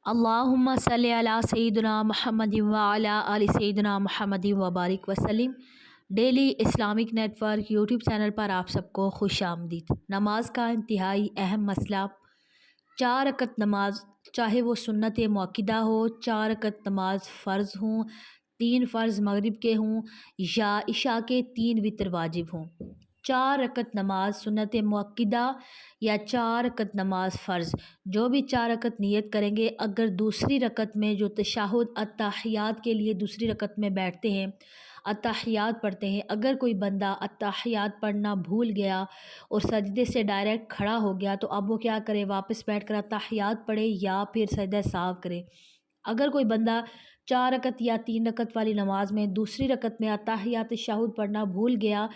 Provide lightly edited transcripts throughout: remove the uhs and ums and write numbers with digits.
اللہم صلی علی سیدنا محمد وعلی آل سیدنا محمد وبارک وسلم۔ Daily Islamic network YouTube channel پر آپ سب کو خوش آمدید۔ نماز کا انتہائی اہم مسئلہ، 4 رکعت نماز، چاہے وہ سنت مؤکدہ ہو، 4 رکعت نماز فرض ہوں، 3 فرض مغرب کے ہوں یا عشاء کے 3 وتر واجب ہوں۔ 4 رکعت نماز سنت مؤکدہ یا 4 رکعت نماز فرض، جو بھی 4 رکعت نیت کریں گے، اگر دوسری رکعت میں جو تشہد التحیات کے لیے دوسری رکعت میں بیٹھتے ہیں، التحیات پڑھتے ہیں، اگر کوئی بندہ التحیات پڑھنا بھول گیا اور سجدے سے ڈائریکٹ کھڑا ہو گیا تو اب وہ کیا کرے؟ واپس بیٹھ کر التحیات پڑھے یا پھر سجدہ سہو کرے۔ اگر کوئی بندہ 4 رکعت یا 3 رکعت والی نماز میں دوسری رکعت میں التحیات تشہد پڑھنا بھول گیا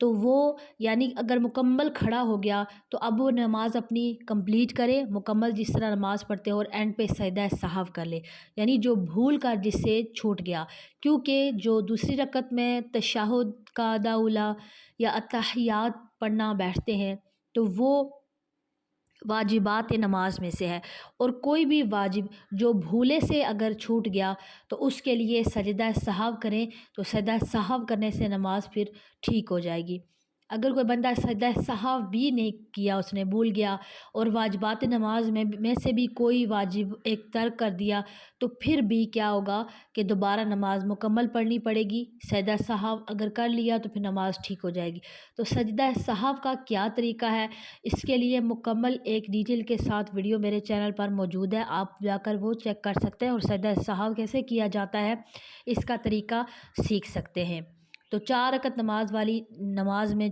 تو وہ یعنی اگر مکمل کھڑا ہو گیا تو اب وہ نماز اپنی کمپلیٹ کرے، مکمل جس طرح نماز پڑھتے ہیں، اور اینڈ پہ سجدہ سہو کر لے، یعنی جو بھول کر جس سے چھوٹ گیا۔ کیونکہ جو دوسری رکعت میں تشہد کا اداؤلہ یا التحیات پڑھنا بیٹھتے ہیں تو وہ واجبات نماز میں سے ہے، اور کوئی بھی واجب جو بھولے سے اگر چھوٹ گیا تو اس کے لیے سجدہ سہو کریں، تو سجدہ سہو کرنے سے نماز پھر ٹھیک ہو جائے گی۔ اگر کوئی بندہ سجدہ سہو بھی نہیں کیا، اس نے بھول گیا اور واجبات نماز میں سے بھی کوئی واجب ایک ترک کر دیا، تو پھر بھی کیا ہوگا کہ دوبارہ نماز مکمل پڑھنی پڑے گی۔ سجدہ سہو اگر کر لیا تو پھر نماز ٹھیک ہو جائے گی۔ تو سجدہ سہو کا کیا طریقہ ہے، اس کے لیے مکمل ایک ڈیٹیل کے ساتھ ویڈیو میرے چینل پر موجود ہے، آپ جا کر وہ چیک کر سکتے ہیں اور سجدہ سہو کیسے کیا جاتا ہے اس کا طریقہ سیکھ سکتے ہیں۔ تو 4 رکعت نماز والی نماز میں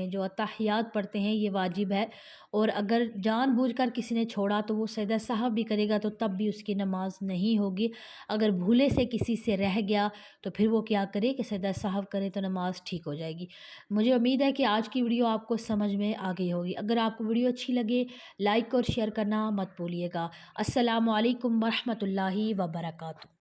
جو التحیات پڑھتے ہیں یہ واجب ہے، اور اگر جان بوجھ کر کسی نے چھوڑا تو وہ سجدہ سہو بھی کرے گا تو تب بھی اس کی نماز نہیں ہوگی۔ اگر بھولے سے کسی سے رہ گیا تو پھر وہ کیا کرے کہ سجدہ سہو کرے تو نماز ٹھیک ہو جائے گی۔ مجھے امید ہے کہ آج کی ویڈیو آپ کو سمجھ میں آ گئی ہوگی۔ اگر آپ کو ویڈیو اچھی لگے لائک اور شیئر کرنا مت بھولیے گا۔ السلام علیکم ورحمۃ اللہ وبرکاتہ۔